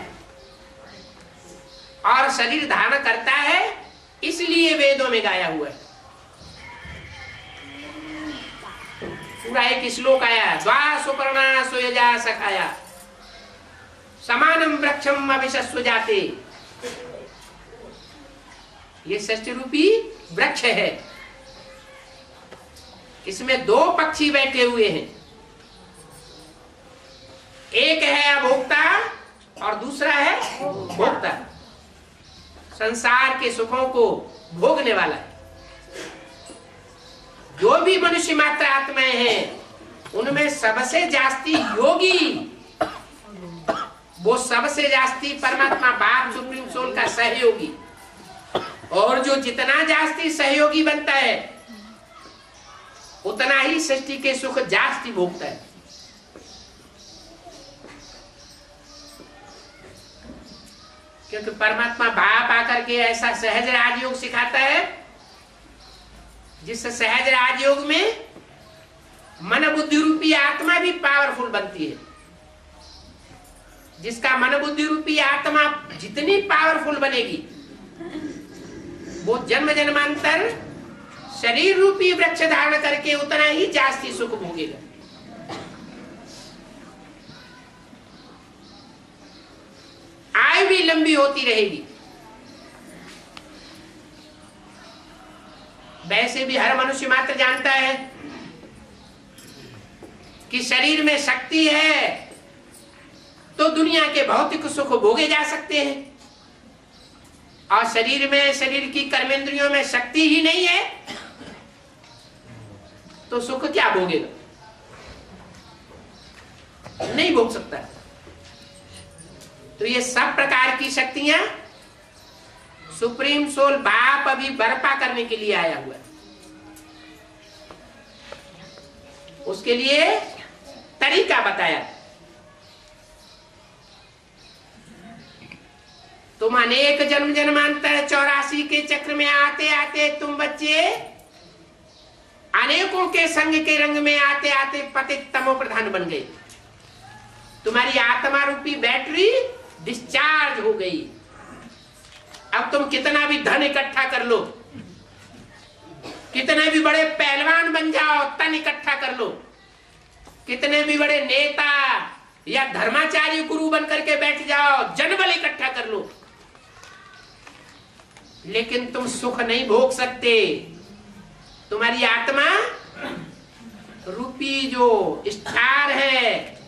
A: और शरीर धारण करता है इसलिए वेदों में गाया हुआ है। पूरा एक श्लोक आया, द्वा सुपर्णा सुयजा सखाया समानम वृक्षम अभिशस्व जाते। ये षष्ठी रूपी वृक्ष है, इसमें दो पक्षी बैठे हुए हैं, एक है अभोक्ता और दूसरा है भोक्ता। संसार के सुखों को भोगने वाला है। जो भी मनुष्य मात्र आत्माएं हैं उनमें सबसे जास्ती योगी, वो सबसे जास्ती परमात्मा बाप सुप्रीम सोल का सहयोगी, और जो जितना जास्ती सहयोगी बनता है उतना ही सृष्टि के सुख जास्ती भोगता है। क्योंकि परमात्मा बाप आकर के ऐसा सहज राजयोग सिखाता है, जिस सहज राजयोग में मन बुद्धि रूपी आत्मा भी पावरफुल बनती है। जिसका मन बुद्धि रूपी आत्मा जितनी पावरफुल बनेगी, वो जन्म जन्मांतर शरीर रूपी वृक्ष धारण करके उतना ही जास्ती सुख भोगेगा। आयु भी लंबी होती रहेगी। वैसे भी हर मनुष्य मात्र जानता है कि शरीर में शक्ति है तो दुनिया के भौतिक सुख भोगे जा सकते हैं, और शरीर में, शरीर की कर्मेंद्रियों में शक्ति ही नहीं है तो सुख क्या भोगेगा? नहीं भोग सकता। तो ये सब प्रकार की शक्तियां सुप्रीम सोल बाप अभी बर्पा करने के लिए आया हुआ है। उसके लिए तरीका बताया। तुम अनेक जन्म जन्मांतर 84 के चक्र में आते आते तुम बच्चे अनेकों के संग के रंग में आते आते पतित तमो प्रधान बन गए। तुम्हारी आत्मा रूपी बैटरी डिस्चार्ज हो गई। अब तुम कितना भी धन इकट्ठा कर लो, कितने भी बड़े पहलवान बन जाओ, तन इकट्ठा कर लो, कितने भी बड़े नेता या धर्माचार्य गुरु बन करके बैठ जाओ, जनबल इकट्ठा कर लो, लेकिन तुम सुख नहीं भोग सकते। तुम्हारी आत्मा रूपी जो स्टार है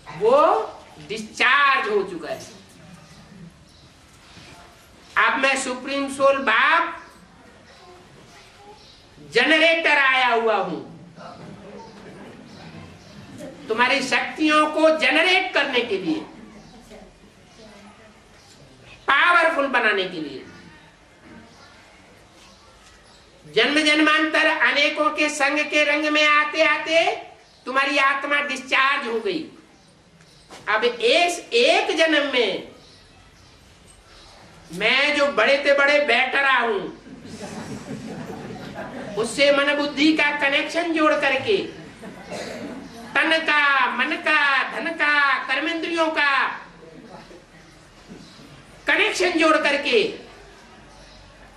A: वो डिस्चार्ज हो चुका है। अब मैं सुप्रीम सोल बाप जनरेटर आया हुआ हूं, तुम्हारी शक्तियों को जनरेट करने के लिए, पावरफुल बनाने के लिए। जन्म जन्मांतर अनेकों के संग के रंग में आते आते तुम्हारी आत्मा डिस्चार्ज हो गई। अब एक जन्म में मैं जो बड़े से बड़े बैटरा हूं, उससे मन बुद्धि का कनेक्शन जोड़ करके, तन का, मन का, धन का, कर्मेंद्रियों का कनेक्शन जोड़ करके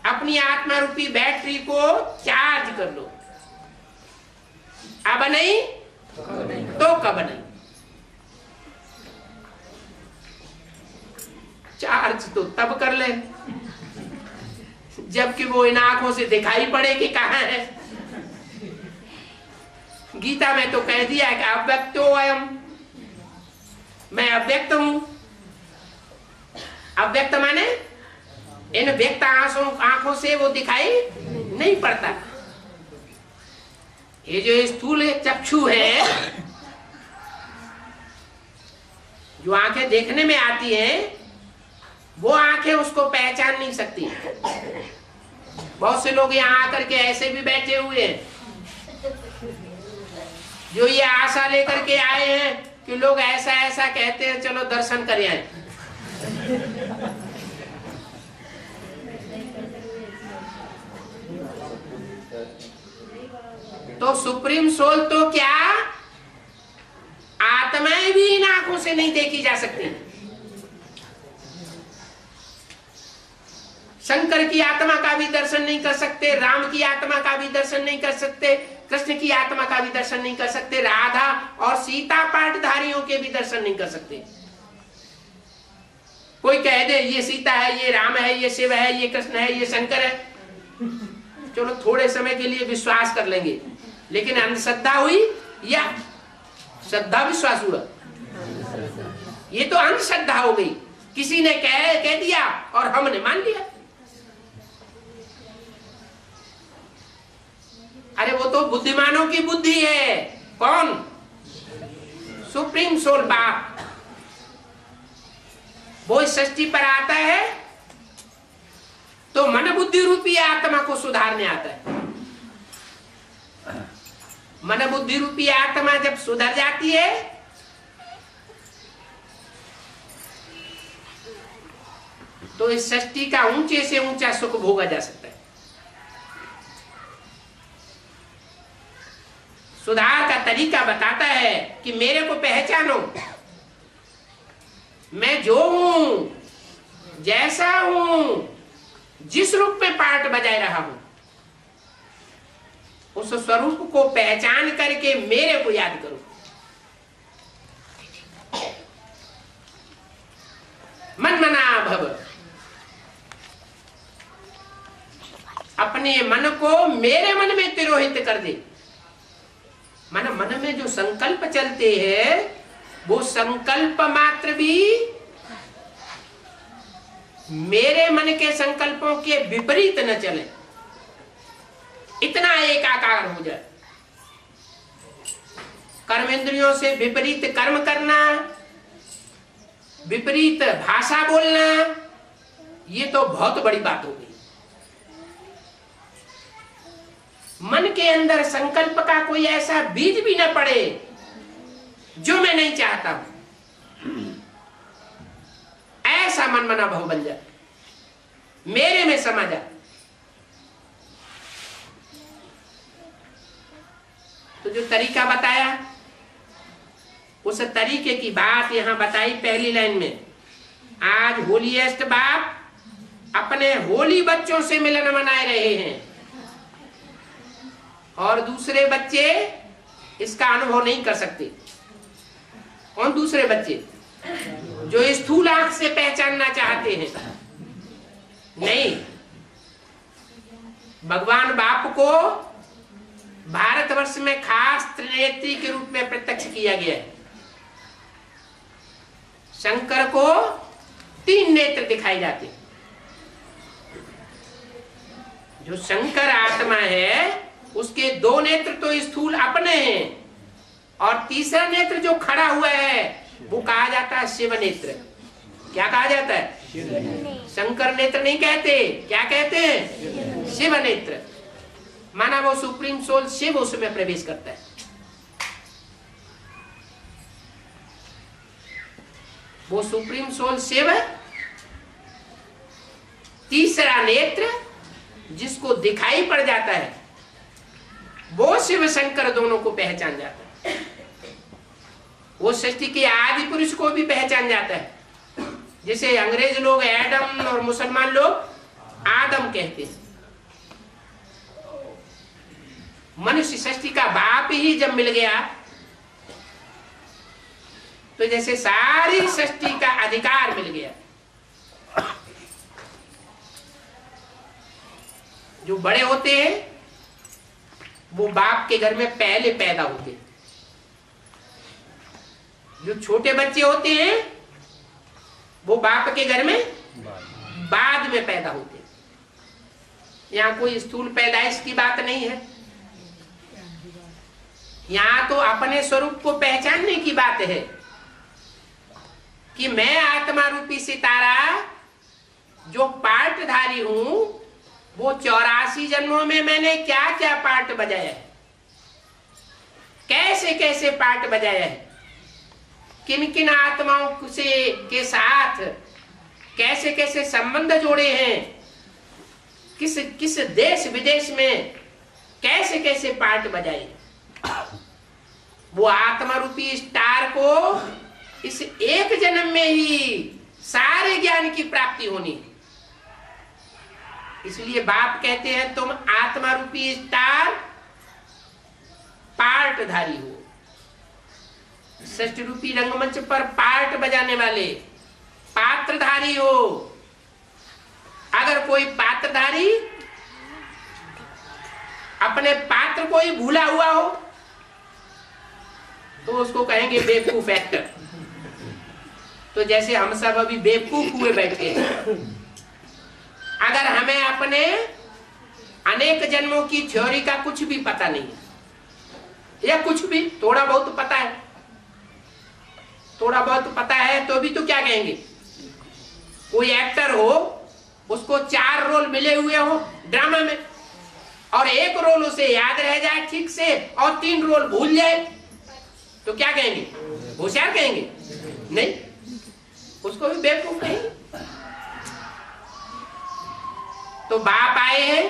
A: अपनी आत्मा रूपी बैटरी को चार्ज कर लो। अब नहीं तो कब नहीं। चार्ज तो तब कर ले जबकि वो इन आंखों से दिखाई पड़े कि कहां है। गीता में तो कह दिया है कि अव्यक्तो अयम, मैं अव्यक्त हूं। अव्यक्त माने इन व्यक्त आंखों से वो दिखाई नहीं पड़ता। ये जो स्थूल चक्षु है जो आंखें देखने में आती हैं वो आंखें उसको पहचान नहीं सकती। बहुत से लोग यहाँ आकर के ऐसे भी बैठे हुए हैं जो ये आशा लेकर के आए हैं कि लोग ऐसा ऐसा कहते हैं, चलो दर्शन कर आए। तो सुप्रीम सोल तो क्या, आत्माएं भी इन आंखों से नहीं देखी जा सकती। शंकर की आत्मा का भी दर्शन नहीं कर सकते, राम की आत्मा का भी दर्शन नहीं कर सकते, कृष्ण की आत्मा का भी दर्शन नहीं कर सकते, राधा और सीता पाठधारियों के भी दर्शन नहीं कर सकते। कोई कह दे ये सीता है, ये राम है, ये शिव है, ये कृष्ण है, ये शंकर है, चलो थोड़े समय के लिए विश्वास कर लेंगे, लेकिन अंधश्रद्धा हुई या श्रद्धा विश्वास हुआ? ये तो अंधश्रद्धा हो गई। किसी ने कह दिया और हमने मान लिया। अरे वो तो बुद्धिमानों की बुद्धि है। कौन? सुप्रीम सोल बाप। वो इस सृष्टि पर आता है तो मन बुद्धि रूपी आत्मा को सुधारने आता है। मन बुद्धि रूपी आत्मा जब सुधर जाती है तो इस सृष्टि का ऊंचे से ऊंचा सुख भोगा जा सकता है। सुधार का तरीका बताता है कि मेरे को पहचानो, मैं जो हूं, जैसा हूं, जिस रूप में पार्ट बजाय रहा हूं, उस स्वरूप को पहचान करके मेरे को याद करो। मन मना भव, अपने मन को मेरे मन में तिरोहित कर दे। मन में जो संकल्प चलते हैं वो संकल्प मात्र भी मेरे मन के संकल्पों के विपरीत न चले, इतना एकाकार हो जाए। कर्मेंद्रियों से विपरीत कर्म करना, विपरीत भाषा बोलना, ये तो बहुत बड़ी बात हो गई। मन के अंदर संकल्प का कोई ऐसा बीज भी न पड़े जो मैं नहीं चाहता हूं, ऐसा मन मना भाव बन जाए, मेरे में समा जाए। तो जो तरीका बताया उस तरीके की बात यहां बताई पहली लाइन में। आज होलीएस्ट बाप अपने होली बच्चों से मिलन मनाए रहे हैं और दूसरे बच्चे इसका अनुभव नहीं कर सकते। कौन दूसरे बच्चे? जो स्थूल आंख से पहचानना चाहते हैं। नहीं, भगवान बाप को भारतवर्ष में खास त्रिनेत्री के रूप में प्रत्यक्ष किया गया है। शंकर को 3 नेत्र दिखाई जाते। जो शंकर आत्मा है उसके 2 नेत्र तो स्थूल अपने हैं और तीसरा नेत्र जो खड़ा हुआ है वो कहा जाता है शिव नेत्र। क्या कहा जाता है? शंकर नेत्र नहीं कहते, क्या कहते हैं? शिव नेत्र। माना वो सुप्रीम सोल शिव उसमें प्रवेश करता है। वो सुप्रीम सोल शिव तीसरा नेत्र जिसको दिखाई पड़ जाता है वो शिव शंकर दोनों को पहचान जाता है। वो सृष्टि के आदि पुरुष को भी पहचान जाता है, जिसे अंग्रेज लोग एडम और मुसलमान लोग आदम कहते हैं। मनुष्य सृष्टि का बाप ही जब मिल गया तो जैसे सारी सृष्टि का अधिकार मिल गया। जो बड़े होते हैं वो बाप के घर में पहले पैदा होते हैं, जो छोटे बच्चे होते हैं वो बाप के घर में बाद में पैदा होते हैं। यहाँ कोई स्थूल पैदाइश की बात नहीं है, यहाँ तो अपने स्वरूप को पहचानने की बात है। कि मैं आत्मा रूपी सितारा जो पार्टधारी हूं, वो 84 जन्मों में मैंने क्या क्या पार्ट बजाया है, कैसे कैसे पार्ट बजाया है, किन किन आत्माओं से के साथ कैसे कैसे संबंध जोड़े हैं, किस किस देश विदेश में कैसे कैसे पार्ट बजाए। वो आत्मा रूपी स्टार को इस एक जन्म में ही सारे ज्ञान की प्राप्ति होनी। इसलिए बाप कहते हैं तुम आत्मा रूपी स्टार पार्टधारी हो, षष्ठ रूपी रंगमंच पर पार्ट बजाने वाले पात्रधारी हो। अगर कोई पात्रधारी अपने पात्र को ही भूला हुआ हो तो उसको कहेंगे बेवकूफ एक्टर। तो जैसे हम सब अभी बेवकूफ हुए बैठे हैं, अगर हमें अपने अनेक जन्मों की थ्योरी का कुछ भी पता नहीं है, या कुछ भी थोड़ा बहुत पता है, थोड़ा बहुत पता है, तो भी तो क्या कहेंगे, कोई एक्टर हो, उसको 4 रोल मिले हुए हो ड्रामा में, और एक रोल उसे याद रह जाए ठीक से और 3 रोल भूल जाए, तो क्या कहेंगे, होशियार कहेंगे? नहीं, उसको भी बेवकूफ कहेंगे। तो बाप आए हैं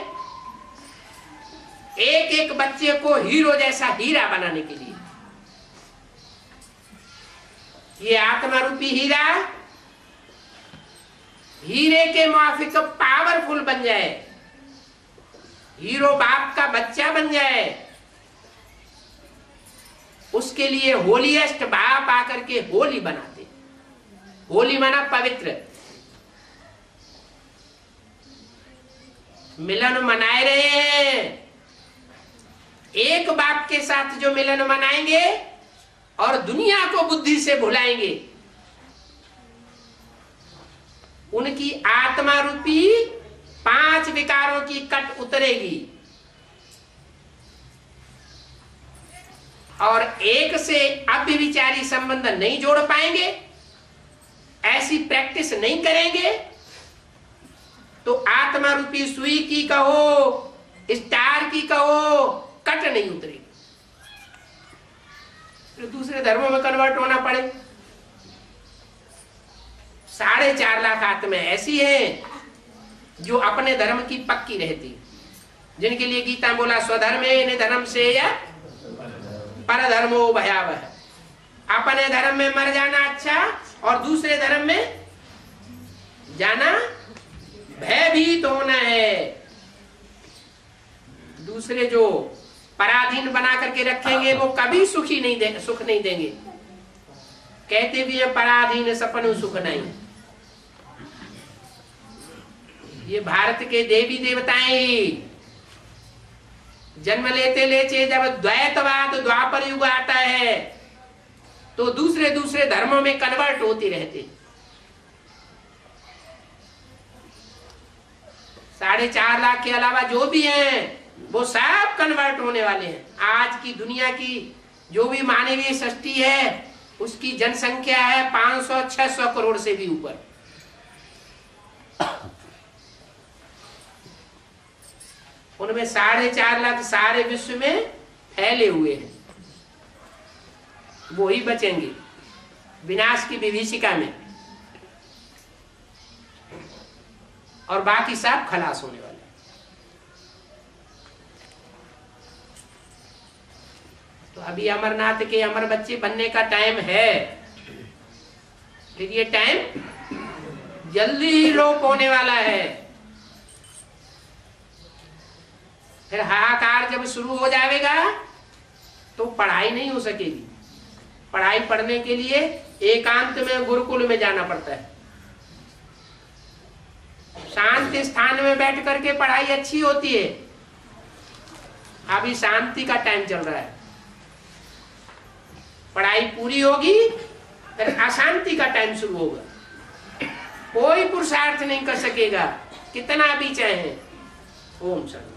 A: एक एक बच्चे को हीरो जैसा हीरा बनाने के लिए। ये आत्मा रूपी हीरा हीरे के माफिक पावरफुल बन जाए, हीरो बाप का बच्चा बन जाए। उसके लिए होलीएस्ट बाप आकर के होली बनाते। होली माना पवित्र। मिलन मनाए रहे हैं, एक बाप के साथ जो मिलन मनाएंगे और दुनिया को बुद्धि से भुलाएंगे, उनकी आत्मा रूपी 5 विकारों की कट उतरेगी और एक से अव्यभिचारी संबंध नहीं जोड़ पाएंगे। ऐसी प्रैक्टिस नहीं करेंगे तो आत्मा रूपी सुई की कहो, स्टार की कहो, कट नहीं उतरेगी, फिर दूसरे धर्मों में कन्वर्ट होना पड़े। 4.5 लाख आत्माएं ऐसी हैं जो अपने धर्म की पक्की रहती, जिनके लिए गीता बोला स्वधर्मे निधनम से या परधर्मो भयावह। अपने धर्म में मर जाना अच्छा और दूसरे धर्म में जाना भयभीत होना है। दूसरे जो पराधीन बना करके रखेंगे वो कभी सुख नहीं देंगे। कहते भी है पराधीन सपन सुख नहीं। ये भारत के देवी देवताएं ही जन्म लेते लेते जब द्वैतवाद द्वापर युग आता है तो दूसरे दूसरे धर्मों में कन्वर्ट होती रहते। 4.5 लाख के अलावा जो भी हैं वो सब कन्वर्ट होने वाले हैं। आज की दुनिया की जो भी मानवीय सृष्टि है उसकी जनसंख्या है 500-600 करोड़ से भी ऊपर। उनमें 4.5 लाख सारे विश्व में फैले हुए हैं, वो ही बचेंगे विनाश की विभीषिका में, और बाकी सब खलास होने वाले। तो अभी अमरनाथ के अमर बच्चे बनने का टाइम है, लेकिन ये टाइम जल्दी ही लोप होने वाला है। फिर हाहाकार जब शुरू हो जाएगा तो पढ़ाई नहीं हो सकेगी। पढ़ाई पढ़ने के लिए एकांत में गुरुकुल में जाना पड़ता है। शांत स्थान में बैठ करके पढ़ाई अच्छी होती है। अभी शांति का टाइम चल रहा है, पढ़ाई पूरी होगी फिर अशांति का टाइम शुरू होगा। कोई पुरुषार्थ नहीं कर सकेगा कितना भी चाहे। ओम शांति।